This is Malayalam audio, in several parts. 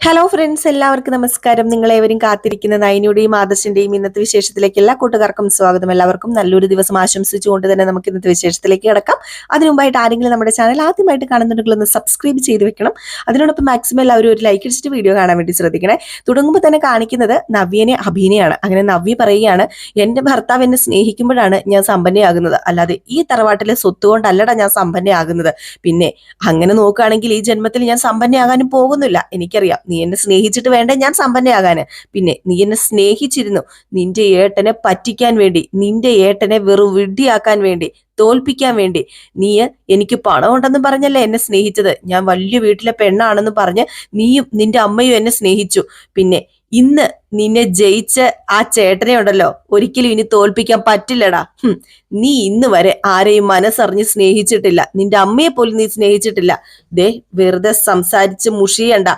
ഹലോ ഫ്രണ്ട്സ്, എല്ലാവർക്കും നമസ്കാരം. നിങ്ങളേവരും കാത്തിരിക്കുന്ന നയനയുടെയും ആദർശിന്റെയും ഇന്നത്തെ വിശേഷത്തിലേക്ക് എല്ലാ കൂട്ടുകാർക്കും സ്വാഗതം. എല്ലാവർക്കും നല്ലൊരു ദിവസം ആശംസിച്ചുകൊണ്ട് തന്നെ നമുക്ക് ഇന്നത്തെ വിശേഷത്തിലേക്ക് കിടക്കാം. അതിനു മുമ്പായിട്ട് ആരെങ്കിലും നമ്മുടെ ചാനൽ ആദ്യമായിട്ട് കാണുന്നുണ്ടെങ്കിൽ ഒന്ന് സബ്സ്ക്രൈബ് ചെയ്ത് വെക്കണം. അതിനോടൊപ്പം മാക്സിമം എല്ലാവരും ഒരു ലൈക്ക് അടിച്ചിട്ട് വീഡിയോ കാണാൻ വേണ്ടി ശ്രദ്ധിക്കണേ. തുടങ്ങുമ്പോൾ തന്നെ കാണിക്കുന്നത് നവ്യനെ അഭിനയാണ്. അങ്ങനെ നവ്യ പറയുകയാണ്, എന്റെ ഭർത്താവ് എന്നെ സ്നേഹിക്കുമ്പോഴാണ് ഞാൻ സമ്പന്നയാകുന്നത്, അല്ലാതെ ഈ തറവാട്ടിലെ സ്വത്ത് കൊണ്ടല്ലടാ ഞാൻ സമ്പന്നയാകുന്നത്. പിന്നെ അങ്ങനെ നോക്കുകയാണെങ്കിൽ ഈ ജന്മത്തിൽ ഞാൻ സമ്പന്നയാകാനും പോകുന്നില്ല. എനിക്കറിയാം, നീ എന്നെ സ്നേഹിച്ചിട്ട് വേണ്ടേ ഞാൻ സമ്പന്നയാകാന്. പിന്നെ നീ എന്നെ സ്നേഹിച്ചിരുന്നു നിന്റെ ഏട്ടനെ പറ്റിക്കാൻ വേണ്ടി, നിന്റെ ഏട്ടനെ വെറു വിഡ്ഢിയാക്കാൻ വേണ്ടി, തോൽപ്പിക്കാൻ വേണ്ടി. നീ എനിക്ക് പണം ഉണ്ടെന്ന് പറഞ്ഞല്ലേ എന്നെ സ്നേഹിച്ചത്. ഞാൻ വലിയ വീട്ടിലെ പെണ്ണാണെന്ന് പറഞ്ഞ് നീയും നിന്റെ അമ്മയും എന്നെ സ്നേഹിച്ചു. പിന്നെ ഇന്ന് നിന്നെ ജയിച്ച ആ ചേട്ടനെ ഉണ്ടല്ലോ, ഒരിക്കലും ഇനി തോൽപ്പിക്കാൻ പറ്റില്ലടാ. നീ ഇന്ന് വരെ ആരെയും മനസ്സറിഞ്ഞ് സ്നേഹിച്ചിട്ടില്ല. നിന്റെ അമ്മയെ പോലും നീ സ്നേഹിച്ചിട്ടില്ല. ദേ, വെറുതെ സംസാരിച്ച് മുഷിയണ്ട.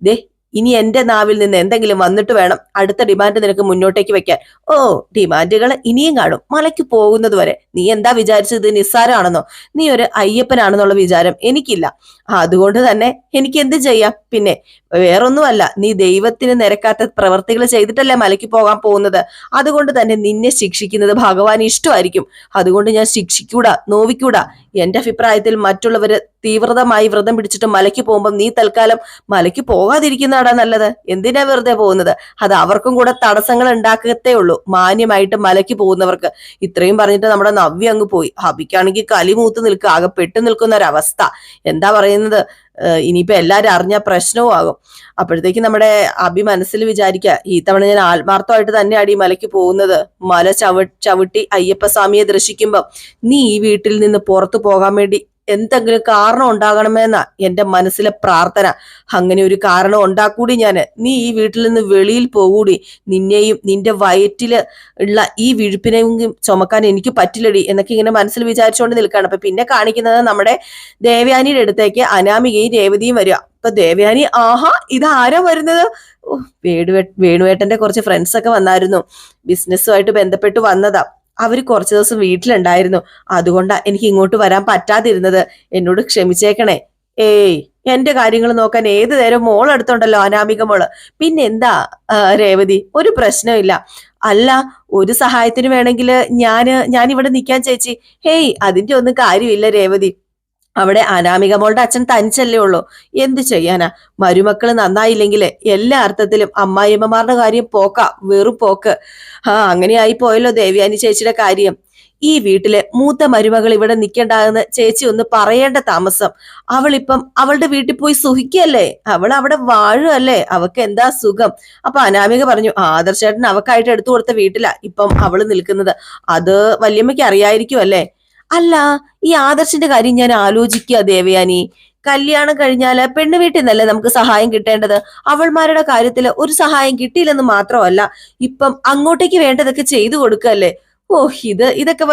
ദേ, ഇനി എന്റെ നാവിൽ നിന്ന് എന്തെങ്കിലും വന്നിട്ട് വേണം അടുത്ത ഡിമാൻഡ് നിനക്ക് മുന്നോട്ടേക്ക് വെക്കാൻ. ഓ, ഡിമാൻഡുകൾ ഇനിയും കാണും, മലയ്ക്ക് പോകുന്നത് വരെ. നീ എന്താ വിചാരിച്ചത് നിസ്സാരമാണെന്നോ? നീ ഒരു അയ്യപ്പനാണെന്നുള്ള വിചാരം എനിക്കില്ല. അതുകൊണ്ട് തന്നെ എനിക്ക് എന്ത് ചെയ്യാം? പിന്നെ വേറൊന്നുമല്ല, നീ ദൈവത്തിന് നിരക്കാത്ത പ്രവർത്തികൾ ചെയ്തിട്ടല്ലേ മലയ്ക്ക് പോകാൻ പോകുന്നത്. അതുകൊണ്ട് തന്നെ നിന്നെ ശിക്ഷിക്കുന്നത് ഭഗവാൻ ഇഷ്ടമായിരിക്കും. അതുകൊണ്ട് ഞാൻ ശിക്ഷിക്കൂടാ, നോവിക്കൂടാ. എന്റെ അഭിപ്രായത്തിൽ മറ്റുള്ളവര് തീവ്രതമായി വ്രതം പിടിച്ചിട്ട് മലയ്ക്ക് പോകുമ്പോൾ നീ തൽക്കാലം മലയ്ക്ക് പോകാതിരിക്കുന്നതാടാ നല്ലത്. എന്തിനാ വെറുതെ പോകുന്നത്? അത് അവർക്കും കൂടെ തടസ്സങ്ങൾ ഉണ്ടാക്കത്തേ ഉള്ളൂ, മാന്യമായിട്ട് മലയ്ക്ക് പോകുന്നവർക്ക്. ഇത്രയും പറഞ്ഞിട്ട് നമ്മുടെ നവ്യ അങ്ങ് പോയി. ഹബിക്കാണെങ്കിൽ കലിമൂത്ത് നിൽക്കുക, ആകെ പെട്ടു നിൽക്കുന്ന ഒരവസ്ഥ. എന്താ പറയുന്നത്, ഇനിയിപ്പോ എല്ലാരും അറിഞ്ഞ പ്രശ്നവും ആകും. അപ്പോഴത്തേക്ക് നമ്മുടെ അഭി മനസ്സിൽ വിചാരിക്കുക, ഈ തവണ ഞാൻ ആത്മാർത്ഥമായിട്ട് തന്നെയാണ് ഈ മലയ്ക്ക് പോകുന്നത്. മല ചവിട്ടി അയ്യപ്പസ്വാമിയെ ദർശിക്കുമ്പം നീ ഈ വീട്ടിൽ നിന്ന് പുറത്തു പോകാൻ വേണ്ടി എന്തെങ്കിലും കാരണം ഉണ്ടാകണമെന്നാ എന്റെ മനസ്സിലെ പ്രാർത്ഥന. അങ്ങനെ ഒരു കാരണം ഉണ്ടാക്കൂടി ഞാന്. നീ ഈ വീട്ടിൽ നിന്ന് വെളിയിൽ പോകൂടി. നിന്നെയും നിന്റെ വയറ്റില് ഉള്ള ഈ വിഴുപ്പിനെയും ചുമക്കാൻ എനിക്ക് പറ്റില്ലടി എന്നൊക്കെ ഇങ്ങനെ മനസ്സിൽ വിചാരിച്ചുകൊണ്ട് നിൽക്കുകയാണ്. അപ്പൊ പിന്നെ കാണിക്കുന്നത് നമ്മുടെ ദേവയാനിയുടെ അടുത്തേക്ക് അനാമികയും രേവതിയും വരിക. അപ്പൊ ദേവയാനി, ആഹാ, ഇതാരാ വരുന്നത്? വേണുവേട്ടന്റെ കുറച്ച് ഫ്രണ്ട്സ് ഒക്കെ വന്നായിരുന്നു, ബിസിനസ്സുമായിട്ട് ബന്ധപ്പെട്ട് വന്നതാ. അവര് കുറച്ചു ദിവസം വീട്ടിലുണ്ടായിരുന്നു, അതുകൊണ്ടാ എനിക്ക് ഇങ്ങോട്ട് വരാൻ പറ്റാതിരുന്നത്. എന്നോട് ക്ഷമിച്ചേക്കണേ. ഏയ്, എന്റെ കാര്യങ്ങൾ നോക്കാൻ ഏത് നേരം മോളെടുത്തുണ്ടല്ലോ അനാമിക മോള്. പിന്നെന്താ രേവതി, ഒരു പ്രശ്നമില്ല. അല്ല, ഒരു സഹായത്തിന് വേണമെങ്കിൽ ഞാനിവിടെ നിൽക്കാൻ ചേച്ചി. ഹേയ്, അതിന്റെ ഒന്നും കാര്യമില്ല രേവതി. അവിടെ അനാമിക മോളുടെ അച്ഛൻ തനിച്ചല്ലേ ഉള്ളൂ. എന്ത് ചെയ്യാനാ? മരുമക്കള് നന്നായില്ലെങ്കിൽ എല്ലാ അർത്ഥത്തിലും അമ്മായിയമ്മമാരുടെ കാര്യം പോക്ക, വെറും പോക്ക്. അങ്ങനെ ആയി പോയല്ലോ ദേവയാനി ചേച്ചിയുടെ കാര്യം. ഈ വീട്ടിലെ മൂത്ത മരുമകൾ ഇവിടെ നിൽക്കേണ്ടാകുന്ന ചേച്ചി ഒന്ന് പറയേണ്ട താമസം. അവളിപ്പം അവളുടെ വീട്ടിൽ പോയി സുഖിക്കല്ലേ, അവൾ അവിടെ വാഴുമല്ലേ, അവക്ക് എന്താ സുഖം. അപ്പൊ അനാമിക പറഞ്ഞു, ആദർശേട്ടൻ അവക്കായിട്ട് എടുത്തു കൊടുത്ത വീട്ടിലാ ഇപ്പം അവള് നിൽക്കുന്നത്. അത് വല്യമ്മയ്ക്ക് അറിയായിരിക്കും അല്ലേ? അല്ല, ഈ ആദർശിന്റെ കാര്യം ഞാൻ ആലോചിക്കുക ദേവയാനി. കല്യാണം കഴിഞ്ഞാല് പെണ്ണു വീട്ടിൽ നിന്നല്ലേ നമുക്ക് സഹായം കിട്ടേണ്ടത്. അവൾമാരുടെ കാര്യത്തില് ഒരു സഹായം കിട്ടിയില്ലെന്ന് മാത്രമല്ല, ഇപ്പം അങ്ങോട്ടേക്ക് വേണ്ടതൊക്കെ ചെയ്തു കൊടുക്കല്ലേ. ഓ, ഇതൊക്കെ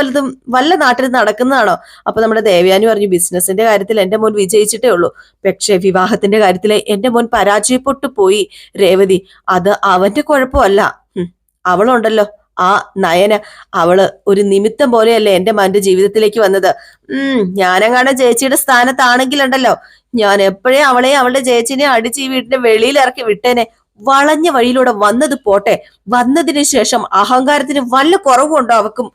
വല്ല നാട്ടിൽ നടക്കുന്നതാണോ? അപ്പൊ നമ്മുടെ ദേവയാനി പറഞ്ഞു, ബിസിനസിന്റെ കാര്യത്തിൽ എന്റെ മോൻ വിജയിച്ചിട്ടേ ഉള്ളൂ, പക്ഷെ വിവാഹത്തിന്റെ കാര്യത്തില് എന്റെ മോൻ പരാജയപ്പെട്ടു പോയി രേവതി. അത് അവന്റെ കുഴപ്പമല്ല. അവളുണ്ടല്ലോ, ആ നയന, അവള് ഒരു നിമിത്തം പോലെയല്ലേ എന്റെ മന്റെ ജീവിതത്തിലേക്ക് വന്നത്. ഞാനെങ്ങാണ്ട് ചേച്ചിയുടെ സ്ഥാനത്താണെങ്കിലുണ്ടല്ലോ, ഞാൻ എപ്പോഴേ അവളെ അവളുടെ ചേച്ചിനെ അടിച്ച് ഈ വീടിന്റെ വെളിയിൽ ഇറക്കി വിട്ടേനെ. വളഞ്ഞ വഴിയിലൂടെ വന്നത് പോട്ടെ, വന്നതിന് ശേഷം അഹങ്കാരത്തിന് വല്ല കുറവുണ്ടോ അവക്കും?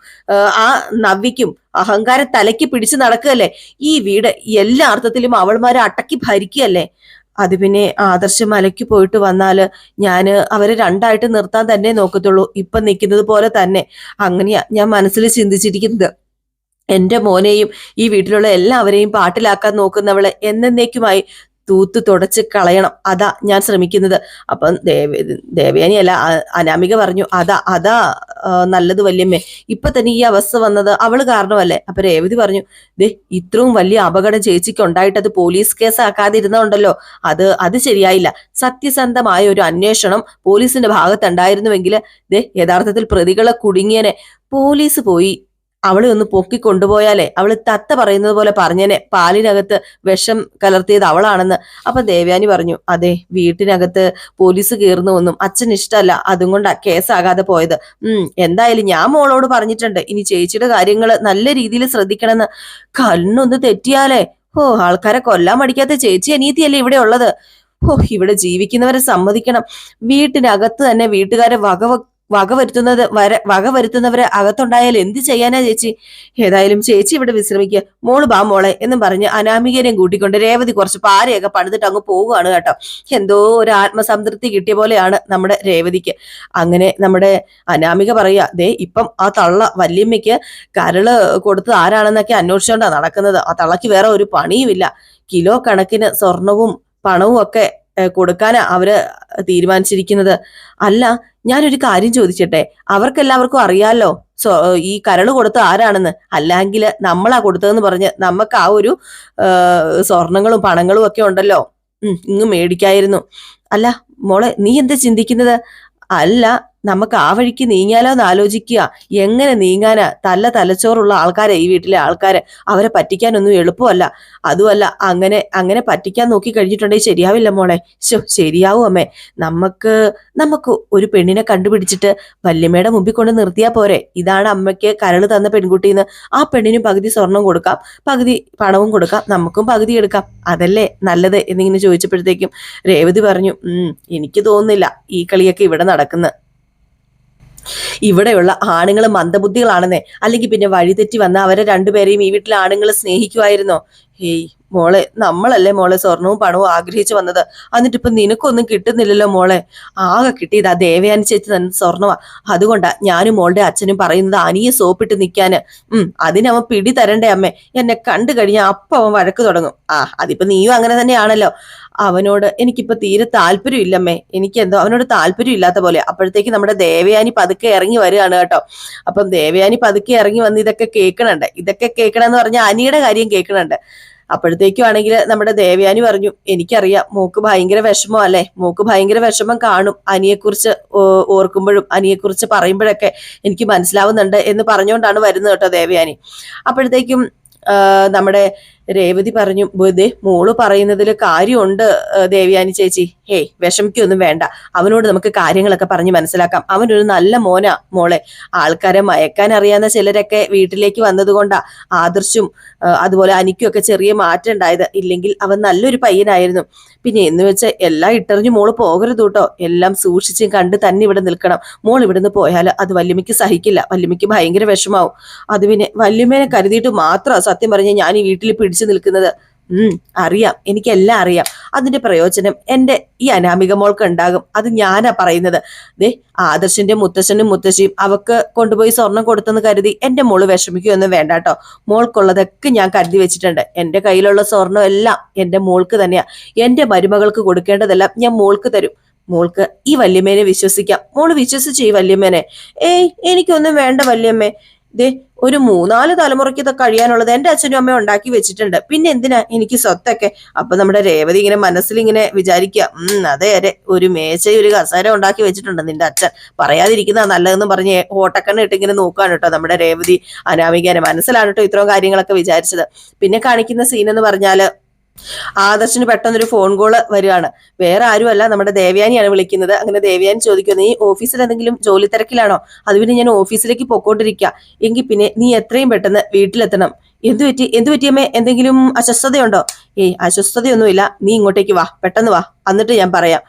ആ നവ്യക്കും അഹങ്കാരം തലയ്ക്ക് പിടിച്ചു നടക്കുകയല്ലേ. ഈ വീട് എല്ലാ അർത്ഥത്തിലും അവൾമാരെ അടക്കി ഭരിക്കുകയല്ലേ. അത് പിന്നെ ആദർശം മലയ്ക്ക് പോയിട്ട് വന്നാല് ഞാന് അവരെ രണ്ടായിട്ട് നിർത്താൻ തന്നെ നോക്കത്തുള്ളൂ, ഇപ്പൊ നിൽക്കുന്നത് പോലെ തന്നെ. അങ്ങനെയാ ഞാൻ മനസ്സിൽ ചിന്തിച്ചിരിക്കുന്നത്. എന്റെ മോനെയും ഈ വീട്ടിലുള്ള എല്ലാവരെയും പാട്ടിലാക്കാൻ നോക്കുന്നവളെ എന്നേക്കുമായി തൂത്ത് തുടച്ച് കളയണം. അതാ ഞാൻ ശ്രമിക്കുന്നത്. അപ്പം ദേവയാനി അല്ല, അനാമിക പറഞ്ഞു, അതാ നല്ലത് വല്യമ്മേ. ഇപ്പൊ തന്നെ ഈ അവസ്ഥ വന്നത് അവള് കാരണമല്ലേ. അപ്പൊ രേവതി പറഞ്ഞു, ദേ, ഇത്രയും വലിയ അപകടം ചേച്ചിക്ക് ഉണ്ടായിട്ട് അത് പോലീസ് കേസ് ആക്കാതിരുന്നുണ്ടല്ലോ, അത് ശരിയായില്ല. സത്യസന്ധമായ ഒരു അന്വേഷണം പോലീസിന്റെ ഭാഗത്തുണ്ടായിരുന്നുവെങ്കിൽ ദേ, യഥാർത്ഥത്തിൽ പ്രതികളെ കുടുങ്ങിയനെ. പോലീസ് പോയി അവളെ ഒന്ന് പൊക്കി കൊണ്ടുപോയാലേ അവള് തത്ത പറയുന്നത് പോലെ പറഞ്ഞേനെ പാലിനകത്ത് വിഷം കലർത്തിയത് അവളാണെന്ന്. അപ്പൊ ദേവയാനി പറഞ്ഞു, അതെ, വീട്ടിനകത്ത് പോലീസ് കയറുന്ന ഒന്നും അച്ഛൻ ഇഷ്ടമല്ല, അതും കൊണ്ടാ കേസാകാതെ പോയത്. എന്തായാലും ഞാൻ മോളോട് പറഞ്ഞിട്ടുണ്ട്, ഇനി ചേച്ചിയുടെ കാര്യങ്ങൾ നല്ല രീതിയിൽ ശ്രദ്ധിക്കണമെന്ന്. കണ്ണൊന്ന് തെറ്റിയാലേ, ആൾക്കാരെ കൊല്ലാൻ മടിക്കാത്ത ചേച്ചി അനിയത്തിയല്ലേ ഇവിടെ ഉള്ളത്. ഓ, ഇവിടെ ജീവിക്കുന്നവരെ സമ്മതിക്കണം. വീട്ടിനകത്ത് തന്നെ വീട്ടുകാരെ വക വരുത്തുന്നവരെ അകത്തുണ്ടായാൽ എന്ത് ചെയ്യാനാ ചേച്ചി? ഏതായാലും ചേച്ചി ഇവിടെ വിശ്രമിക്കുക, മോള് ബാ മോളെ എന്നും പറഞ്ഞ് അനാമികനെയും കൂട്ടിക്കൊണ്ട് രേവതി കുറച്ച് പാരയൊക്കെ പണിതിട്ട് അങ്ങ് പോവുകയാണ് കേട്ടോ. എന്തോ ഒരു ആത്മസംതൃപ്തി കിട്ടിയ പോലെയാണ് നമ്മുടെ രേവതിക്ക്. അങ്ങനെ നമ്മുടെ അനാമിക പറയാ, ദേ ഇപ്പം ആ തള്ള വല്യമ്മയ്ക്ക് കരള് കൊടുത്തത് ആരാണെന്നൊക്കെ അന്വേഷിച്ചോണ്ടാ നടക്കുന്നത്. ആ തള്ളക്ക് വേറെ ഒരു പണിയുമില്ല. കിലോ കണക്കിന് സ്വർണവും പണവും ഒക്കെ കൊടുക്കാനാ അവര് തീരുമാനിച്ചിരിക്കുന്നത്. അല്ല, ഞാനൊരു കാര്യം ചോദിച്ചട്ടെ, അവർക്കെല്ലാവർക്കും അറിയാലോ ഈ കരള് കൊടുത്ത ആരാണെന്ന്. അല്ലെങ്കിൽ നമ്മളാ കൊടുത്തതെന്ന് പറഞ്ഞ് നമുക്ക് ആ ഒരു സ്വർണങ്ങളും പണങ്ങളും ഒക്കെ ഉണ്ടല്ലോ, ഇങ്ങ് മേടിക്കായിരുന്നു. അല്ല മോളെ, നീ എന്താ ചിന്തിക്കുന്നത്? അല്ല, നമുക്ക് ആ വഴിക്ക് നീങ്ങിയാലോ എന്ന് ആലോചിക്കുക. എങ്ങനെ നീങ്ങാനാ? തലച്ചോറുള്ള ആൾക്കാരെ ഈ വീട്ടിലെ ആൾക്കാരെ, അവരെ പറ്റിക്കാനൊന്നും എളുപ്പമല്ല. അതുമല്ല, അങ്ങനെ പറ്റിക്കാൻ നോക്കി കഴിഞ്ഞിട്ടുണ്ടെങ്കിൽ ശരിയാവില്ല മോളെ. ശരിയാവും അമ്മേ. നമുക്ക് ഒരു പെണ്ണിനെ കണ്ടുപിടിച്ചിട്ട് വല്യമ്മയുടെ മുമ്പിൽ കൊണ്ട് നിർത്തിയാ പോരെ? ഇതാണ് അമ്മയ്ക്ക് കരള് തന്ന പെൺകുട്ടിന്ന്. ആ പെണ്ണിനും പകുതി സ്വർണം കൊടുക്കാം, പകുതി പണവും കൊടുക്കാം, നമുക്കും പകുതി എടുക്കാം. അതല്ലേ നല്ലത് എന്നിങ്ങനെ ചോദിച്ചപ്പോഴത്തേക്കും രേവതി പറഞ്ഞു, എനിക്ക് തോന്നുന്നില്ല ഈ കളിയൊക്കെ ഇവിടെ നടക്കുന്നത്. ഇവിടെയുള്ള ആണുങ്ങൾ മന്ദബുദ്ധികളാണെന്നേ. അല്ലെങ്കിൽ പിന്നെ വഴിതെറ്റി വന്ന അവരെ രണ്ടുപേരെയും ഈ വീട്ടിലെ ആണുങ്ങൾ സ്നേഹിക്കുമായിരുന്നോ? ഹേയ് മോളെ, നമ്മളല്ലേ മോളെ സ്വർണവും പണവും ആഗ്രഹിച്ചു വന്നത്. എന്നിട്ടിപ്പൊ നിനക്കൊന്നും കിട്ടുന്നില്ലല്ലോ മോളെ. ആകെ കിട്ടിയത് ആ ദേവയാനി ചേച്ചി തന്നെ സ്വർണമാ. അതുകൊണ്ടാ ഞാനും മോളുടെ അച്ഛനും പറയുന്നത് അനിയെ സോപ്പിട്ട് നിൽക്കാന്. അതിനവൻ പിടി തരണ്ടേ അമ്മേ? എന്നെ കണ്ടു കഴിഞ്ഞാൽ അപ്പൊ അവൻ വഴക്ക് തുടങ്ങും. അതിപ്പോ നീയും അങ്ങനെ തന്നെയാണല്ലോ. അവനോട് എനിക്കിപ്പോ തീരെ താല്പര്യം ഇല്ലമ്മേ. എനിക്കെന്തോ അവനോട് താല്പര്യം ഇല്ലാത്ത പോലെ. അപ്പോഴത്തേക്ക് നമ്മുടെ ദേവയാനി പതുക്കെ ഇറങ്ങി വരികയാണ് കേട്ടോ. അപ്പം ദേവയാനി പതുക്കെ ഇറങ്ങി വന്ന് ഇതൊക്കെ കേൾക്കണമെന്ന് പറഞ്ഞാൽ അനിയുടെ കാര്യം കേൾക്കണുണ്ട്. അപ്പോഴത്തേക്കും ആണെങ്കിൽ നമ്മുടെ ദേവയാനി പറഞ്ഞു, എനിക്കറിയാം മോക്ക് ഭയങ്കര വിഷമം അല്ലേ, മോക്ക് ഭയങ്കര വിഷമം കാണും അനിയെക്കുറിച്ച് ഓർക്കുമ്പോഴും അനിയെക്കുറിച്ച് പറയുമ്പോഴൊക്കെ എനിക്ക് മനസ്സിലാവുന്നുണ്ട് എന്ന് പറഞ്ഞുകൊണ്ടാണ് വരുന്നത് കേട്ടോ ദേവയാനി. അപ്പോഴത്തേക്കും നമ്മുടെ രേവതി പറഞ്ഞു, മോള് പറയുന്നതിൽ കാര്യമുണ്ട് ദേവയാനി ചേച്ചി. വിഷമിക്കൊന്നും വേണ്ട, അവനോട് നമുക്ക് കാര്യങ്ങളൊക്കെ പറഞ്ഞ് മനസ്സിലാക്കാം. അവനൊരു നല്ല മോനാ മോളെ. ആൾക്കാരെ മയക്കാൻ അറിയാവുന്ന ചിലരൊക്കെ വീട്ടിലേക്ക് വന്നതുകൊണ്ടാ ആദർശും അതുപോലെ അനിക്കും ഒക്കെ ചെറിയ മാറ്റം ഉണ്ടായത്. ഇല്ലെങ്കിൽ അവൻ നല്ലൊരു പയ്യനായിരുന്നു. പിന്നെ എന്ന് വെച്ച് എല്ലാം ഇട്ടെറിഞ്ഞു മോള് പോകരുത് കേട്ടോ. എല്ലാം സൂക്ഷിച്ചും കണ്ട് തന്നെ ഇവിടെ നിൽക്കണം. മോൾ ഇവിടുന്ന് പോയാൽ അത് വല്യമ്മയ്ക്ക് സഹിക്കില്ല, വല്യമ്മയ്ക്ക് ഭയങ്കര വിഷമാവും. അത് പിന്നെ വല്യമ്മേനെ കരുതിയിട്ട് മാത്രമാണ് സത്യം പറഞ്ഞ ഞാൻ ഈ വീട്ടിൽ പിടിച്ചു നിൽക്കുന്നത്. അറിയാം, എനിക്കെല്ലാം അറിയാം. അതിന്റെ പ്രയോജനം എന്റെ ഈ അനാമിക മോൾക്ക് ഉണ്ടാകും. അത് ഞാനാ പറയുന്നത്. ആദർശിന്റെ മുത്തശ്ശനും മുത്തശ്ശിയും അവക്ക് കൊണ്ടുപോയി സ്വർണം കൊടുത്തെന്ന് കരുതി എന്റെ മോള് വിഷമിക്കുകയൊന്നും വേണ്ട കേട്ടോ. മോൾക്കുള്ളതൊക്കെ ഞാൻ കരുതി വെച്ചിട്ടുണ്ട്. എന്റെ കയ്യിലുള്ള സ്വർണം എല്ലാം എന്റെ മോൾക്ക് തന്നെയാ. എന്റെ മരുമകൾക്ക് കൊടുക്കേണ്ടതെല്ലാം ഞാൻ മോൾക്ക് തരും. മോൾക്ക് ഈ വല്യമ്മേനെ വിശ്വസിക്കാം. മോള് വിശ്വസിച്ചു ഈ വല്യമ്മേനെ. എനിക്കൊന്നും വേണ്ട വല്യമ്മേ. ഒരു 3-4 തലമുറയ്ക്ക് ഇതൊക്കെ കഴിയാനുള്ളത് എന്റെ അച്ഛനും അമ്മയും ഉണ്ടാക്കി വെച്ചിട്ടുണ്ട്. പിന്നെ എന്തിനാ എനിക്ക് സ്വത്തൊക്കെ? അപ്പൊ നമ്മുടെ രേവതി ഇങ്ങനെ മനസ്സിലിങ്ങനെ വിചാരിക്കുക, അതെ ഒരു മേശയും ഒരു കസേര ഉണ്ടാക്കി വെച്ചിട്ടുണ്ട് നിന്റെ അച്ഛൻ. പറയാതിരിക്കുന്ന നല്ലതെന്ന് പറഞ്ഞ് ഓട്ടക്കണ്ണ് ഇട്ട് ഇങ്ങനെ നോക്കുകയാണ് കേട്ടോ നമ്മുടെ രേവതി അനാമികേനെ. മനസ്സിലാണ് കേട്ടോ ഇത്രയും കാര്യങ്ങളൊക്കെ വിചാരിച്ചത്. പിന്നെ കാണിക്കുന്ന സീൻ എന്ന് പറഞ്ഞാല് ആദർശിന് പെട്ടെന്നൊരു ഫോൺ കോള് വരികയാണ്. വേറെ ആരുമല്ല, നമ്മുടെ ദേവയാനിയാണ് വിളിക്കുന്നത്. അങ്ങനെ ദേവയാനി ചോദിക്കുന്നത്, നീ ഓഫീസിൽ എന്തെങ്കിലും ജോലി തിരക്കിലാണോ? അത് പിന്നെ ഞാൻ ഓഫീസിലേക്ക് പൊക്കോണ്ടിരിക്കുക. എങ്കിൽ പിന്നെ നീ എത്രയും പെട്ടെന്ന് വീട്ടിലെത്തണം. എന്തു പറ്റിയമ്മേ? എന്തെങ്കിലും അസ്വസ്ഥതയുണ്ടോ? അസ്വസ്ഥതയൊന്നുമില്ല. നീ ഇങ്ങോട്ടേക്ക് വാ, പെട്ടെന്ന് വാ, എന്നിട്ട് ഞാൻ പറയാം.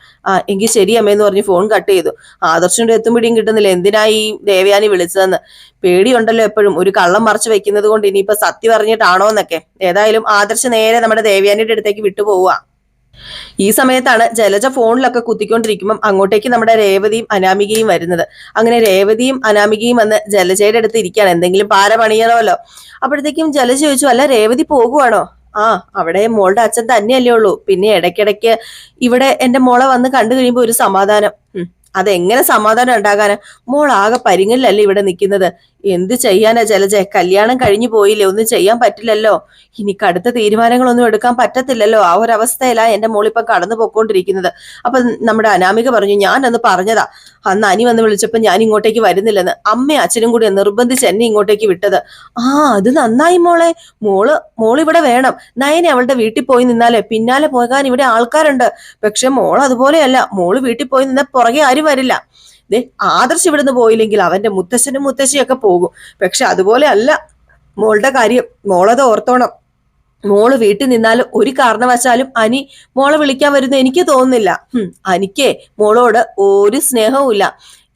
എങ്കിൽ ശരി അമ്മയെന്ന് പറഞ്ഞ് ഫോൺ കട്ട് ചെയ്തു. ആദർശിന്റെ എത്തും പിടിയും കിട്ടുന്നില്ല എന്തിനായി ദേവയാനി വിളിച്ചതെന്ന്. പേടിയുണ്ടല്ലോ എപ്പോഴും, ഒരു കള്ളം മറച്ചു വെക്കുന്നത് കൊണ്ട് ഇനിയിപ്പോ സത്യം അറിഞ്ഞിട്ടാണോ എന്നൊക്കെ. ഏതായാലും ആദർശ് നേരെ നമ്മുടെ ദേവയാനിയുടെ അടുത്തേക്ക് വിട്ടുപോവുക. ഈ സമയത്താണ് ജലജ ഫോണിലൊക്കെ കുത്തിക്കൊണ്ടിരിക്കുമ്പം അങ്ങോട്ടേക്ക് നമ്മുടെ രേവതിയും അനാമികയും വരുന്നത്. അങ്ങനെ രേവതിയും അനാമികയും വന്ന് ജലജയുടെ അടുത്ത് ഇരിക്കുകയാണ്. എന്തെങ്കിലും പാര പണിയണമല്ലോ. അപ്പോഴത്തേക്കും ജലജ ചോദിച്ചു, അല്ല രേവതി പോകുവാണോ? അവിടെ മോളുടെ അച്ഛൻ തന്നെയല്ലേ ഉള്ളൂ. പിന്നെ ഇടയ്ക്കിടയ്ക്ക് ഇവിടെ എന്റെ മോളെ വന്ന് കണ്ടു കഴിയുമ്പോ ഒരു സമാധാനം. അതെങ്ങനെ സമാധാനം ഉണ്ടാകാനാ? മോൾ ആകെ പരിങ്ങലിലല്ലേ ഇവിടെ നിൽക്കുന്നത്. എന്ത് ചെയ്യാനാ ജലജ? കല്യാണം കഴിഞ്ഞു പോയില്ലേ, ഒന്നും ചെയ്യാൻ പറ്റില്ലല്ലോ. ഇനി കടുത്ത തീരുമാനങ്ങളൊന്നും എടുക്കാൻ പറ്റത്തില്ലല്ലോ. ആ ഒരു അവസ്ഥയിലാ എന്റെ മോളിപ്പം കടന്നു പോയിക്കൊണ്ടിരിക്കുന്നത്. അപ്പൊ നമ്മുടെ അനാമിക പറഞ്ഞു, ഞാൻ അന്ന് പറഞ്ഞതാ, അന്ന് അനി വന്ന് വിളിച്ചപ്പോ ഞാൻ ഇങ്ങോട്ടേക്ക് വരുന്നില്ലെന്ന്. അമ്മയും അച്ഛനും കൂടി നിർബന്ധിച്ച് എന്നെ ഇങ്ങോട്ടേക്ക് വിട്ടത്. അത് നന്നായി മോളെ. മോളിവിടെ വേണം. നയനെ അവളുടെ വീട്ടിൽ പോയി നിന്നാലേ പിന്നാലെ പോകാൻ ഇവിടെ ആൾക്കാരുണ്ട്. പക്ഷെ മോൾ അതുപോലെയല്ല. മോള് വീട്ടിൽ പോയി നിന്ന പുറകെ ആരും വരില്ല. ആദർശ് ഇവിടുന്ന് പോയില്ലെങ്കിൽ അവന്റെ മുത്തശ്ശനും മുത്തശ്ശിയൊക്കെ പോകും. പക്ഷെ അതുപോലെ അല്ല മോളുടെ കാര്യം. മോളത് ഓർത്തോണം. മോള് വീട്ടിൽ നിന്നാലും ഒരു കാരണവശാലും അനി മോളെ വിളിക്കാൻ വരുന്ന എനിക്ക് തോന്നുന്നില്ല. അനിക്കേ മോളോട് ഒരു സ്നേഹവും.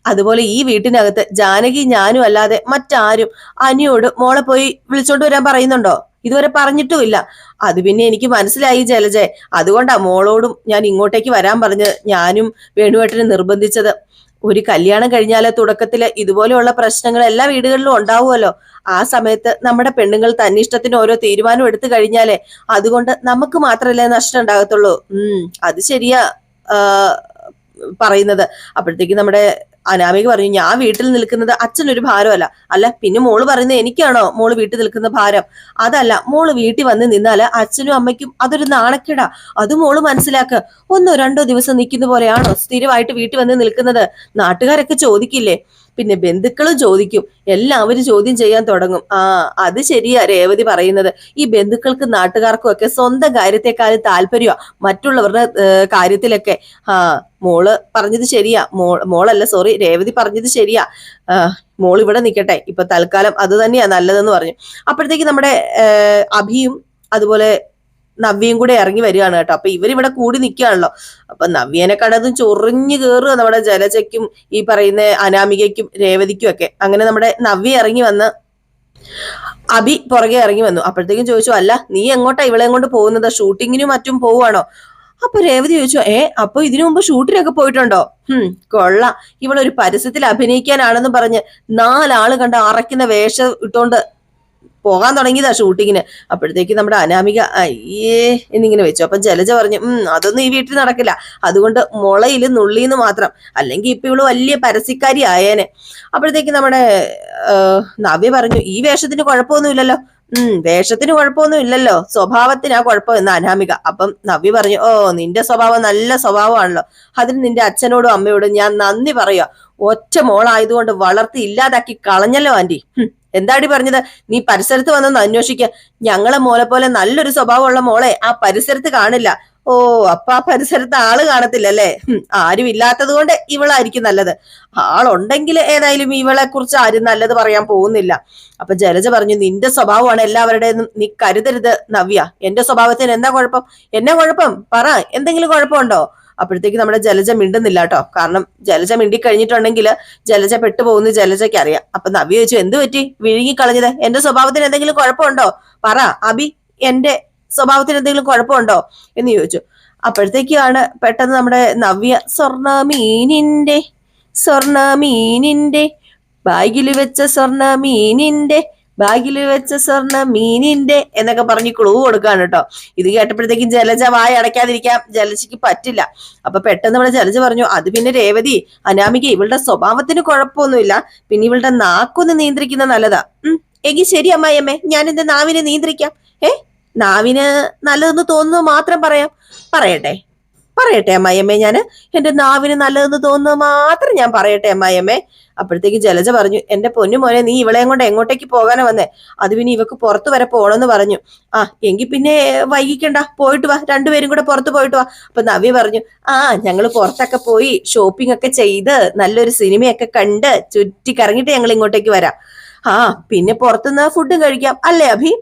അതുപോലെ ഈ വീട്ടിനകത്ത് ജാനകി ഞാനും അല്ലാതെ മറ്റാരും അനിയോട് മോളെ പോയി വിളിച്ചോണ്ട് വരാൻ പറയുന്നുണ്ടോ? ഇതുവരെ പറഞ്ഞിട്ടുമില്ല. അത് പിന്നെ എനിക്ക് മനസ്സിലായി ജലജെ. അതുകൊണ്ടാ മോളോടും ഞാൻ ഇങ്ങോട്ടേക്ക് വരാൻ പറഞ്ഞത്, ഞാനും വേണുവേട്ടനെ നിർബന്ധിച്ചത്. ഒരു കല്യാണം കഴിഞ്ഞാല് തുടക്കത്തില് ഇതുപോലെയുള്ള പ്രശ്നങ്ങൾ എല്ലാ വീടുകളിലും ഉണ്ടാവുമല്ലോ. ആ സമയത്ത് നമ്മുടെ പെണ്ണുങ്ങൾ തന്നിഷ്ടത്തിന് ഓരോ തീരുമാനം എടുത്തു കഴിഞ്ഞാലേ അതുകൊണ്ട് നമുക്ക് മാത്രമല്ലേ നഷ്ടം ഉണ്ടാകത്തുള്ളൂ. അത് ശരിയാ പറയുന്നത്. അപ്പോഴത്തേക്ക് നമ്മുടെ അനാമിക പറഞ്ഞു, ഞാൻ വീട്ടിൽ നിൽക്കുന്നത് അച്ഛനൊരു ഭാരമല്ല. അല്ല പിന്നെ മോള് പറയുന്നത് എനിക്കാണോ മോള് വീട്ടിൽ നിൽക്കുന്ന ഭാരം? അതല്ല, മോള് വീട്ടിൽ വന്ന് നിന്നാല് അച്ഛനും അമ്മയ്ക്കും അതൊരു നാണക്കേടാ. അത് മോള് മനസ്സിലാക്കുക. 1-2 ദിവസം നിൽക്കുന്ന പോലെയാണോ സ്ഥിരമായിട്ട് വീട്ടിൽ വന്ന് നിൽക്കുന്നത്? നാട്ടുകാരൊക്കെ ചോദിക്കില്ലേ? പിന്നെ ബന്ധുക്കളും ചോദിക്കും. എല്ലാവരും ചോദ്യം ചെയ്യാൻ തുടങ്ങും. അത് ശരിയാ രേവതി പറയുന്നത്. ഈ ബന്ധുക്കൾക്കും നാട്ടുകാർക്കും ഒക്കെ സ്വന്തം കാര്യത്തെക്കാളും താല്പര്യമാ മറ്റുള്ളവരുടെ കാര്യത്തിലൊക്കെ. മോള് പറഞ്ഞത് ശരിയാ. മോളല്ല സോറി, രേവതി പറഞ്ഞത് ശരിയാ. മോൾ ഇവിടെ നിൽക്കട്ടെ, ഇപ്പൊ തൽക്കാലം അത് തന്നെയാ നല്ലതെന്ന് പറഞ്ഞു. അപ്പോഴത്തേക്ക് നമ്മുടെ അഭിയും അതുപോലെ നവ്യയും കൂടെ ഇറങ്ങി വരികയാണ് കേട്ടോ. അപ്പൊ ഇവരിവിടെ കൂടി നിൽക്കുകയാണല്ലോ. അപ്പൊ നവ്യനെ കണ്ടതും ചൊറിഞ്ഞു കയറുക നമ്മുടെ ജലജയ്ക്കും ഈ പറയുന്ന അനാമികയ്ക്കും രേവതിക്കും ഒക്കെ. അങ്ങനെ നമ്മുടെ നവ്യ ഇറങ്ങി വന്ന് അഭി പുറകെ ഇറങ്ങി വന്നു. അപ്പോഴത്തേക്കും ചോദിച്ചു, അല്ല നീ എങ്ങോട്ടാ ഇവളെ കൊണ്ട് പോകുന്നത്? ഷൂട്ടിങ്ങിനും മറ്റും പോവുകയാണോ? അപ്പൊ രേവതി ചോദിച്ചു, അപ്പൊ ഇതിനു മുമ്പ് ഷൂട്ടിനൊക്കെ പോയിട്ടുണ്ടോ? കൊള്ളാം, ഇവളൊരു പരസ്യത്തിൽ അഭിനയിക്കാനാണെന്ന് പറഞ്ഞ് 4 ആള് കണ്ട് അറയ്ക്കുന്ന വേഷം ഇട്ടോണ്ട് പോകാൻ തുടങ്ങിയതാ ഷൂട്ടിങ്ങിന്. അപ്പോഴത്തേക്ക് നമ്മുടെ അനാമിക അയ്യേ എന്നിങ്ങനെ വെച്ചു. അപ്പൊ ജലജ പറഞ്ഞു, അതൊന്നും ഈ വീട്ടിൽ നടക്കില്ല. അതുകൊണ്ട് മുളയില് നുള്ളിന്ന് മാത്രം, അല്ലെങ്കിൽ ഇപ്പൊ ഇവള് വലിയ പരസ്യക്കാരി ആയേനെ. അപ്പോഴത്തേക്ക് നമ്മുടെ നവ്യ പറഞ്ഞു, ഈ വേഷത്തിന് കുഴപ്പമൊന്നുമില്ലല്ലോ. വേഷത്തിന് കുഴപ്പമൊന്നും ഇല്ലല്ലോ, സ്വഭാവത്തിനാ കുഴപ്പം എന്ന് അനാമിക. അപ്പം നവ്യ പറഞ്ഞു, നിന്റെ സ്വഭാവം നല്ല സ്വഭാവമാണല്ലോ, അതിന് നിന്റെ അച്ഛനോടും അമ്മയോടും ഞാൻ നന്ദി പറയുക. ഒറ്റ മോളായതുകൊണ്ട് വളർത്തി ഇല്ലാതാക്കി കളഞ്ഞല്ലോ ആന്റി. എന്താടി പറഞ്ഞത്? നീ പരിസരത്ത് വന്നൊന്ന് അന്വേഷിക്ക. ഞങ്ങളെ മോളെ പോലെ നല്ലൊരു സ്വഭാവമുള്ള മോളെ ആ പരിസരത്ത് കാണില്ല. അപ്പൊ ആ പരിസരത്ത് ആള് കാണത്തില്ലല്ലേ? ആരും ഇല്ലാത്തത് കൊണ്ട് ഇവളായിരിക്കും നല്ലത്. ആളുണ്ടെങ്കിൽ ഏതായാലും ഇവളെ കുറിച്ച് ആരും നല്ലത് പറയാൻ പോകുന്നില്ല. അപ്പൊ ജലജ പറഞ്ഞു, നിന്റെ സ്വഭാവമാണ് എല്ലാവരുടെയും, നീ കരുതരുത് നവ്യ. എന്റെ സ്വഭാവത്തിന് എന്താ കുഴപ്പം? എന്നാ കുഴപ്പം പറ, എന്തെങ്കിലും കുഴപ്പമുണ്ടോ? അപ്പോഴത്തേക്ക് നമ്മുടെ ജലജ മിണ്ടുന്നില്ല കേട്ടോ. കാരണം ജലജ മിണ്ടി കഴിഞ്ഞിട്ടുണ്ടെങ്കിൽ ജലജ പെട്ടുപോകുന്ന ജലജയ്ക്ക് അറിയാം. അപ്പൊ നവ്യ ചോദിച്ചു, എന്ത് പറ്റി വിഴുങ്ങിക്കളഞ്ഞത്? എന്റെ സ്വഭാവത്തിന് എന്തെങ്കിലും കുഴപ്പമുണ്ടോ? പറ അബി, എന്റെ സ്വഭാവത്തിന് എന്തെങ്കിലും കുഴപ്പമുണ്ടോ എന്ന് ചോദിച്ചു. അപ്പോഴത്തേക്കാണ് പെട്ടെന്ന് നമ്മുടെ നവ്യ സ്വർണ്ണ മീനിന്റെ ബാഗിൽ വെച്ച സ്വർണ്ണ മീനിന്റെ എന്നൊക്കെ പറഞ്ഞ് ക്ലൂ കൊടുക്കാണ് കേട്ടോ. ഇത് കേട്ടപ്പോഴത്തേക്കും ജലജ വായ അടയ്ക്കാതിരിക്കാം ജലജയ്ക്ക് പറ്റില്ല. അപ്പൊ പെട്ടെന്ന് നമ്മുടെ ജലജ പറഞ്ഞു, അത് പിന്നെ രേവതി, അനാമിക ഇവളുടെ സ്വഭാവത്തിന് കുഴപ്പമൊന്നുമില്ല, പിന്നെ ഇവളുടെ നാക്കൊന്ന് നിയന്ത്രിക്കുന്ന നല്ലതാ. എങ്കിൽ ശരി അമ്മായിയമ്മേ, ഞാൻ എന്റെ നാവിനെ നിയന്ത്രിക്കാം. നാവിന് നല്ലതെന്ന് തോന്നുന്നത് മാത്രം പറയട്ടെ അമ്മായിയമ്മേ, ഞാൻ എന്റെ നാവിന് നല്ലതെന്ന് തോന്നുന്നത് മാത്രം ഞാൻ പറയട്ടെ അമ്മായിയമ്മേ. അപ്പോഴത്തേക്ക് ജലജ പറഞ്ഞു, എന്റെ പൊന്നു മോനെ, നീ ഇവളെയും കൊണ്ട് എങ്ങോട്ടേക്ക് പോകാനാ വന്നേ? അത് പിന്നെ ഇവക്ക് പുറത്ത് വരെ പോണെന്ന് പറഞ്ഞു. എങ്കിൽ പിന്നെ വൈകിക്കണ്ട, പോയിട്ട് വാ, രണ്ടുപേരും കൂടെ പുറത്ത് പോയിട്ട് വാ. അപ്പൊ നവ്യ പറഞ്ഞു, ഞങ്ങൾ പുറത്തൊക്കെ പോയി ഷോപ്പിംഗ് ഒക്കെ ചെയ്ത് നല്ലൊരു സിനിമയൊക്കെ കണ്ട് ചുറ്റി കറങ്ങിട്ട് ഞങ്ങൾ ഇങ്ങോട്ടേക്ക് വരാം. പിന്നെ പുറത്തുനിന്ന് ഫുഡും കഴിക്കാം, അല്ലേ അഭി?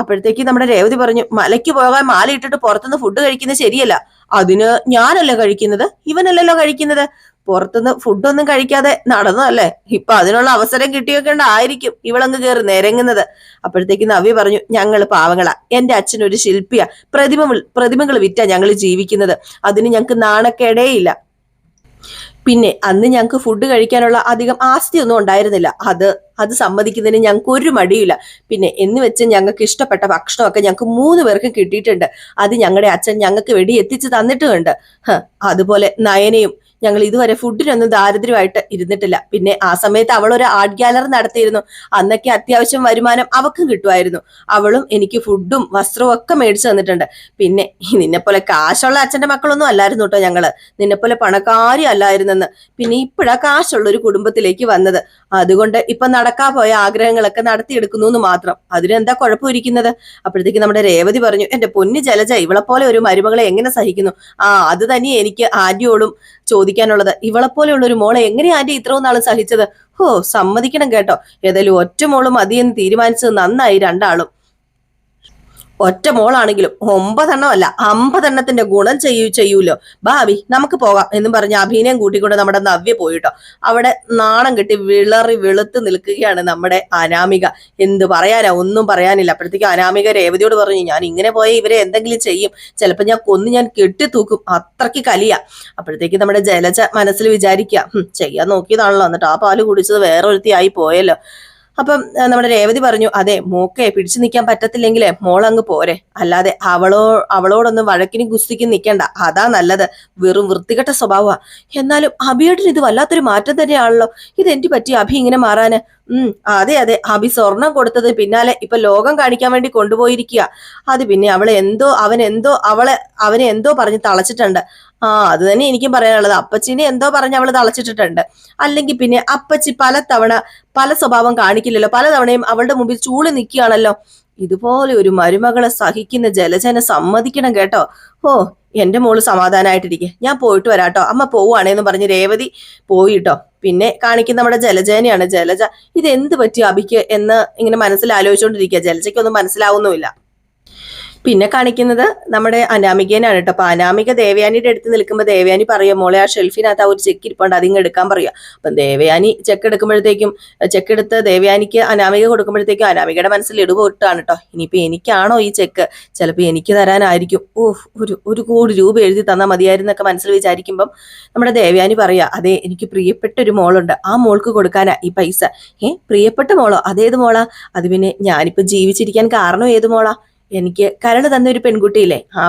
അപ്പോഴത്തേക്ക് നമ്മുടെ രേവതി പറഞ്ഞു, മലയ്ക്ക് പോകാൻ മാല ഇട്ടിട്ട് പുറത്തുനിന്ന് ഫുഡ് കഴിക്കുന്നത് ശരിയല്ല. അതിന് ഞാനല്ല കഴിക്കുന്നത്, ഇവനല്ലല്ലോ കഴിക്കുന്നത്. പുറത്തുനിന്ന് ഫുഡൊന്നും കഴിക്കാതെ നടന്നതല്ലേ, ഇപ്പൊ അതിനുള്ള അവസരം കിട്ടിയൊക്കെണ്ടായിരിക്കും ഇവളങ്ങ് കയറി നിരങ്ങുന്നത്. അപ്പോഴത്തേക്ക് നവ്യ പറഞ്ഞു, ഞങ്ങൾ പാവങ്ങളാ, എന്റെ അച്ഛൻ ഒരു ശില്പിയാ, പ്രതിമകൾ വിറ്റാ ഞങ്ങൾ ജീവിക്കുന്നത്. അതിന് ഞങ്ങൾക്ക് നാണക്കേടേ ഇല്ല. പിന്നെ അന്ന് ഞങ്ങൾക്ക് ഫുഡ് കഴിക്കാനുള്ള അധികം ആസ്തിയൊന്നും ഉണ്ടായിരുന്നില്ല. അത് സമ്മതിക്കുന്നതിന് ഞങ്ങൾക്ക് ഒരു മടിയില്ല. പിന്നെ എന്ന് വെച്ച് ഞങ്ങൾക്ക് ഇഷ്ടപ്പെട്ട ഭക്ഷണമൊക്കെ ഞങ്ങൾക്ക് 3 പേർക്ക് കിട്ടിയിട്ടുണ്ട്. അത് ഞങ്ങളുടെ അച്ഛൻ ഞങ്ങൾക്ക് വേണ്ടി എത്തിച്ചു തന്നിട്ടുമുണ്ട്. അതുപോലെ നയനയും ഞങ്ങൾ ഇതുവരെ ഫുഡിനൊന്നും ദാരിദ്ര്യമായിട്ട് ഇരുന്നിട്ടില്ല. പിന്നെ ആ സമയത്ത് അവൾ ഒരു ആർട്ട് ഗാലറി നടത്തിയിരുന്നു. അന്നൊക്കെ അത്യാവശ്യം വരുമാനം അവക്കും കിട്ടുമായിരുന്നു. അവളും എനിക്ക് ഫുഡും വസ്ത്രവും ഒക്കെ മേടിച്ചു തന്നിട്ടുണ്ട്. പിന്നെ നിന്നെപ്പോലെ കാശുള്ള അച്ഛന്റെ മക്കളൊന്നും അല്ലായിരുന്നു കേട്ടോ ഞങ്ങള്, നിന്നെപ്പോലെ പണക്കാരി അല്ലായിരുന്നെന്ന്. പിന്നെ ഇപ്പോഴാ കാശുള്ള ഒരു കുടുംബത്തിലേക്ക് വന്നത്. അതുകൊണ്ട് ഇപ്പൊ നടക്കാ പോയ ആഗ്രഹങ്ങളൊക്കെ നടത്തിയെടുക്കുന്നു എന്ന് മാത്രം. അതിനെന്താ കുഴപ്പമിരിക്കുന്നത്? അപ്പോഴത്തേക്ക് നമ്മുടെ രേവതി പറഞ്ഞു, എന്റെ പൊന്നു ജലജ, ഇവളെ പോലെ ഒരു മരുമകളെ എങ്ങനെ സഹിക്കുന്നു? അത് തന്നെ എനിക്ക് ആന്റിയോടും ചോദിക്കാനുള്ളത്. ഇവളെപ്പോലെയുള്ള ഒരു മോളെ എങ്ങനെ ആന്റി ഇത്രയും നാള് സഹിച്ചത്? സമ്മതിക്കണം കേട്ടോ. ഏതായാലും ഒറ്റ മോള് മതിയെന്ന് തീരുമാനിച്ചത് നന്നായി രണ്ടാളും. ഒറ്റ മോളാണെങ്കിലും 9 എണ്ണമല്ല 50 എണ്ണത്തിന്റെ ഗുണം ചെയ്യൂലോ. ഭാവി നമുക്ക് പോകാം എന്നും പറഞ്ഞ് അഭിനയം കൂട്ടിക്കൊണ്ട് നമ്മുടെ നവ്യ പോയിട്ടോ. അവിടെ നാണം കെട്ടി വിളറി വെളുത്ത് നിൽക്കുകയാണ് നമ്മുടെ അനാമിക. എന്ത് പറയാനാ, ഒന്നും പറയാനില്ല. അപ്പോഴത്തേക്ക് അനാമിക രേവതിയോട് പറഞ്ഞു, ഞാൻ ഇങ്ങനെ പോയ ഇവരെ എന്തെങ്കിലും ചെയ്യും, ചിലപ്പോൾ ഞാൻ കെട്ടിത്തൂക്കും, അത്രയ്ക്ക് കലിയ. അപ്പോഴത്തേക്ക് നമ്മുടെ ജലജ മനസ്സിൽ വിചാരിക്കുക, ചെയ്യാൻ നോക്കിയതാണല്ലോ, എന്നിട്ട് ആ പാല് കുടിച്ചത് വേറൊരുത്തിയായി പോയല്ലോ. അപ്പം നമ്മുടെ രേവതി പറഞ്ഞു, അതെ മോക്കെ പിടിച്ചു നിൽക്കാൻ പറ്റത്തില്ലെങ്കിലേ മോളങ്ങ് പോരെ, അല്ലാതെ അവളോടൊന്നും വഴക്കിനും ഗുസ്തിക്കും നിൽക്കണ്ട, അതാ നല്ലത്. വെറും വൃത്തികെട്ട സ്വഭാവമാ. എന്നാലും അഭിയേട്ടന് ഇത് വല്ലാത്തൊരു മാറ്റം തന്നെയാണല്ലോ. ഇതെന്ത് പറ്റി അഭി ഇങ്ങനെ മാറാന്? അതെ അഭി സ്വർണം കൊടുത്തത് പിന്നാലെ ഇപ്പൊ ലോകം കാണിക്കാൻ വേണ്ടി കൊണ്ടുപോയിരിക്കുക. അത് പിന്നെ അവനെ എന്തോ പറഞ്ഞ് തളച്ചിട്ടുണ്ട്. അത് തന്നെ എനിക്കും പറയാനുള്ളത്. അപ്പച്ചിനെ എന്തോ പറഞ്ഞ് അവള് തളച്ചിട്ടിട്ടുണ്ട്. അല്ലെങ്കിൽ പിന്നെ അപ്പച്ചി പല സ്വഭാവം കാണിക്കില്ലല്ലോ, പലതവണയും അവളുടെ മുമ്പിൽ ചൂളി നിൽക്കുകയാണല്ലോ. ഇതുപോലെ ഒരു മരുമകളെ സഹിക്കുന്ന ജലജനെ സമ്മതിക്കണം കേട്ടോ. എന്റെ മോള് സമാധാനമായിട്ടിരിക്കെ, ഞാൻ പോയിട്ട് വരാട്ടോ, അമ്മ പോവുകയാണേന്ന് പറഞ്ഞ് രേവതി പോയിട്ടോ. പിന്നെ കാണിക്കുന്ന നമ്മുടെ ജലജേനെയാണ്. ജലജ ഇതെന്ത് പറ്റി അഭിക്ക് എന്ന് ഇങ്ങനെ മനസ്സിൽ ആലോചിച്ചുകൊണ്ടിരിക്കുക. ജലജയ്ക്കൊന്നും മനസ്സിലാവുന്നുമില്ല. പിന്നെ കാണിക്കുന്നത് നമ്മുടെ അനാമികേനാണ് കേട്ടോ. അപ്പൊ അനാമിക ദേവയാനിയുടെ അടുത്ത് നിൽക്കുമ്പോൾ ദേവയാനി പറയാം, മോളെ ആ ഷെൽഫിനകത്ത് ആ ഒരു ചെക്ക് ഇരിപ്പുണ്ട്, അതിങ്ങ് എടുക്കാൻ പറയാം. അപ്പം ദേവയാനി ചെക്ക് എടുത്ത് ദേവയാനിക്ക് അനാമിക കൊടുക്കുമ്പോഴത്തേക്കും അനാമികയുടെ മനസ്സിൽ ഇടുപൊട്ടാണ് കേട്ടോ. ഇനിയിപ്പോ എനിക്കാണോ ഈ ചെക്ക്, ചിലപ്പോൾ എനിക്ക് തരാനായിരിക്കും. ഒരു കോടി രൂപ എഴുതി തന്നാൽ മതിയായിരുന്നൊക്കെ മനസ്സിൽ വിചാരിക്കുമ്പം നമ്മുടെ ദേവയാനി പറയാ, അതെ എനിക്ക് പ്രിയപ്പെട്ട ഒരു മോളുണ്ട്, ആ മോൾക്ക് കൊടുക്കാനാ ഈ പൈസ. പ്രിയപ്പെട്ട മോളോ? അതേത് മോളാ? അത് പിന്നെ ഞാനിപ്പോ ജീവിച്ചിരിക്കാൻ കാരണം ഏത് മോളാ? എനിക്ക് കരട് തന്ന ഒരു പെൺകുട്ടിയില്ലേ, ആ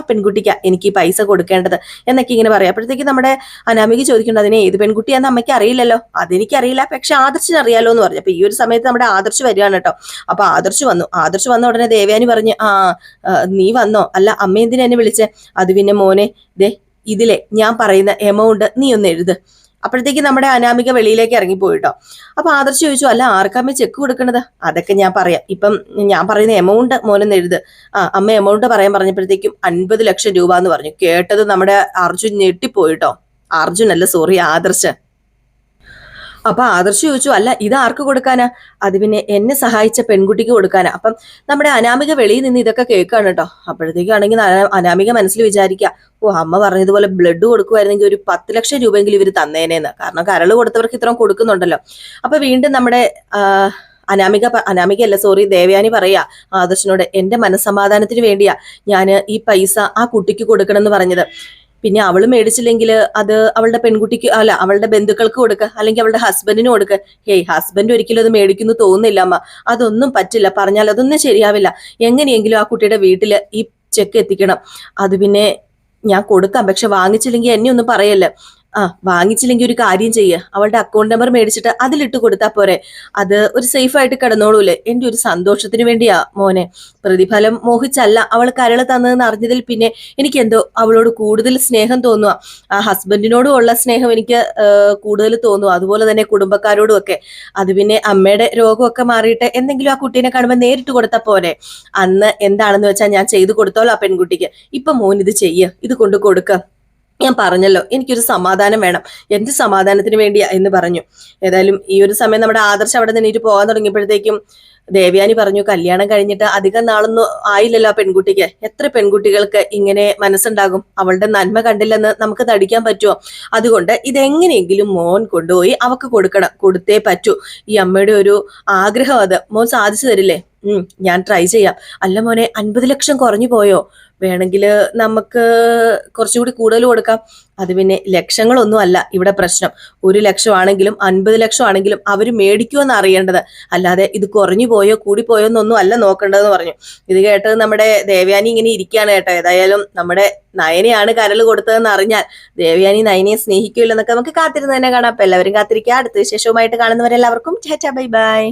പെൺകുട്ടിക്കാ എനിക്ക് ഈ പൈസ കൊടുക്കേണ്ടത് എന്നൊക്കെ ഇങ്ങനെ പറയാം. അപ്പോഴത്തേക്ക് നമ്മുടെ അനാമിക ചോദിക്കേണ്ടത്, അതിനെ ഏത് പെൺകുട്ടിയാന്ന് അമ്മയ്ക്ക് അറിയില്ലല്ലോ. അതെനിക്കറിയില്ല, പക്ഷെ ആദർശിന് അറിയാലോ എന്ന് പറഞ്ഞു. അപ്പൊ ഈ ഒരു സമയത്ത് നമ്മുടെ ആദർശ് വരികയാണ് കേട്ടോ. അപ്പൊ ആദർശ് വന്ന ഉടനെ ദേവയാനി പറഞ്ഞു, നീ വന്നോ? അല്ല അമ്മ എന്തിനാ എന്നെ വിളിച്ചേ? അത് പിന്നെ മോനെ, ഇതിലെ ഞാൻ പറയുന്ന എമൗണ്ട് നീ ഒന്ന് എഴുത്. അപ്പോഴത്തേക്ക് നമ്മുടെ അനാമിക വെളിയിലേക്ക് ഇറങ്ങിപ്പോയിട്ടോ. അപ്പൊ ആദർശ് ചോദിച്ചു, അല്ല ആർക്കമ്മ ചെക്ക് കൊടുക്കണത്? അതൊക്കെ ഞാൻ പറയാം, ഇപ്പം ഞാൻ പറയുന്ന എമൗണ്ട് മോനെന്ന് എഴുത്. അമ്മ എമൗണ്ട് പറയാൻ പറഞ്ഞപ്പോഴത്തേക്കും 50 ലക്ഷം രൂപ എന്ന് പറഞ്ഞു. കേട്ടത് നമ്മുടെ അർജുൻ ഞെട്ടിപ്പോയിട്ടോ. അർജുൻ അല്ല, സോറി, ആദർശ്. അപ്പൊ ആദർശ് ചോദിച്ചു, അല്ല ഇത് ആർക്ക് കൊടുക്കാനാ? അത് പിന്നെ എന്നെ സഹായിച്ച പെൺകുട്ടിക്ക് കൊടുക്കാനാ. അപ്പം നമ്മുടെ അനാമിക വെളിയിൽ നിന്ന് ഇതൊക്കെ കേൾക്കാണ് കേട്ടോ. അപ്പോഴത്തേക്കാണെങ്കിൽ അനാമിക മനസ്സിൽ വിചാരിക്കുക, അമ്മ പറഞ്ഞതുപോലെ ബ്ലഡ് കൊടുക്കുമായിരുന്നെങ്കിൽ ഒരു 10 ലക്ഷം രൂപയെങ്കിലും ഇവർ തന്നേനേന്ന്. കാരണം കരള് കൊടുത്തവർക്ക് ഇത്രയും കൊടുക്കുന്നുണ്ടല്ലോ. അപ്പൊ വീണ്ടും നമ്മുടെ അനാമികയല്ല, സോറി, ദേവയാനി പറയാ ആദർശിനോട്, എന്റെ മനസ്സമാധാനത്തിന് വേണ്ടിയാ ഞാൻ ഈ പൈസ ആ കുട്ടിക്ക് കൊടുക്കണം എന്ന് പറഞ്ഞത്. പിന്നെ അവള് മേടിച്ചില്ലെങ്കിൽ അത് അവളുടെ പെൺകുട്ടിക്ക്, അല്ല അവളുടെ ബന്ധുക്കൾക്ക് കൊടുക്കുക, അല്ലെങ്കിൽ അവളുടെ ഹസ്ബൻഡിന് കൊടുക്കുക. ഹസ്ബൻഡ് ഒരിക്കലും അത് മേടിക്കുന്നു തോന്നുന്നില്ല അമ്മ, അതൊന്നും പറ്റില്ല, പറഞ്ഞാൽ അതൊന്നും ശരിയാവില്ല. എങ്ങനെയെങ്കിലും ആ കുട്ടിയുടെ വീട്ടില് ഈ ചെക്ക് എത്തിക്കണം. അത് പിന്നെ ഞാൻ കൊടുക്കാം, പക്ഷെ വാങ്ങിച്ചില്ലെങ്കിൽ എന്നെ ഒന്നും പറയല്ലേ. വാങ്ങിച്ചില്ലെങ്കിൽ ഒരു കാര്യം ചെയ്യുക, അവളുടെ അക്കൗണ്ട് നമ്പർ മേടിച്ചിട്ട് അതിലിട്ട് കൊടുത്താൽ പോരെ, അത് ഒരു സേഫ് ആയിട്ട് കിടന്നോളൂല്ലേ. എന്റെ ഒരു സന്തോഷത്തിന് വേണ്ടിയാ മോനെ, പ്രതിഫലം മോഹിച്ചല്ല അവൾ കരള് തന്നതെന്ന് അറിഞ്ഞതിൽ പിന്നെ എനിക്ക് എന്തോ അവളോട് കൂടുതൽ സ്നേഹം തോന്നുക. ആ ഹസ്ബൻഡിനോടും ഉള്ള സ്നേഹം എനിക്ക് കൂടുതൽ തോന്നുക, അതുപോലെ തന്നെ കുടുംബക്കാരോടും ഒക്കെ. അത് പിന്നെ അമ്മയുടെ രോഗമൊക്കെ മാറിയിട്ട് എന്തെങ്കിലും ആ കുട്ടീനെ കാണുമ്പോൾ നേരിട്ട് കൊടുത്താൽ പോരെ. അന്ന് എന്താണെന്ന് വെച്ചാൽ ഞാൻ ചെയ്തു കൊടുത്തോളൂ ആ പെൺകുട്ടിക്ക്. ഇപ്പൊ മോൻ ഇത് ഇത് കൊണ്ട് കൊടുക്ക. ഞാൻ പറഞ്ഞല്ലോ എനിക്കൊരു സമാധാനം വേണം, എന്റെ സമാധാനത്തിന് വേണ്ടിയാ എന്ന് പറഞ്ഞു. ഏതായാലും ഈ ഒരു സമയം നമ്മുടെ ആദർശ് അവിടെ നിന്നിട്ട് പോകാൻ തുടങ്ങിയപ്പോഴത്തേക്കും ദേവയാനി പറഞ്ഞു, കല്യാണം കഴിഞ്ഞിട്ട് അധികം നാളൊന്നും ആയില്ലല്ലോ ആ പെൺകുട്ടിക്ക്. എത്ര പെൺകുട്ടികൾക്ക് ഇങ്ങനെ മനസ്സുണ്ടാകും? അവളുടെ നന്മ കണ്ടില്ലെന്ന് നമുക്ക് നടിക്കാൻ പറ്റുമോ? അതുകൊണ്ട് ഇതെങ്ങനെയെങ്കിലും മോൻ കൊണ്ടുപോയി അവക്ക് കൊടുത്തേ പറ്റൂ. ഈ അമ്മയുടെ ഒരു ആഗ്രഹം, അത് മോൻ സാധിച്ചു തരില്ലേ? ഞാൻ ട്രൈ ചെയ്യാം. അല്ല മോനെ, 50 ലക്ഷം കുറഞ്ഞു പോയോ? വേണമെങ്കിൽ നമുക്ക് കുറച്ചുകൂടി കൂടുതൽ കൊടുക്കാം. അത് പിന്നെ ലക്ഷങ്ങളൊന്നും അല്ല ഇവിടെ പ്രശ്നം. 1 ലക്ഷം ആണെങ്കിലും 50 ലക്ഷം ആണെങ്കിലും അവർ മേടിക്കുമെന്ന് അറിയേണ്ടത്, അല്ലാതെ ഇത് കുറഞ്ഞു പോയോ കൂടിപ്പോയോ എന്നൊന്നും അല്ല നോക്കേണ്ടതെന്ന് പറഞ്ഞു. ഇത് കേട്ടത് നമ്മുടെ ദേവയാനി ഇങ്ങനെ ഇരിക്കുകയാണ് കേട്ടോ. ഏതായാലും നമ്മുടെ നയനയാണ് കരള് കൊടുത്തതെന്ന് അറിഞ്ഞാൽ ദേവയാനി നയനയെ സ്നേഹിക്കില്ലെന്നൊക്കെ നമുക്ക് കാത്തിരുന്ന് തന്നെ കാണാം. അപ്പൊ എല്ലാവരും കാത്തിരിക്കുക. അടുത്ത വിശേഷവുമായിട്ട് കാണുന്നവരെല്ലാവർക്കും ടാറ്റാ, ബൈ ബൈ.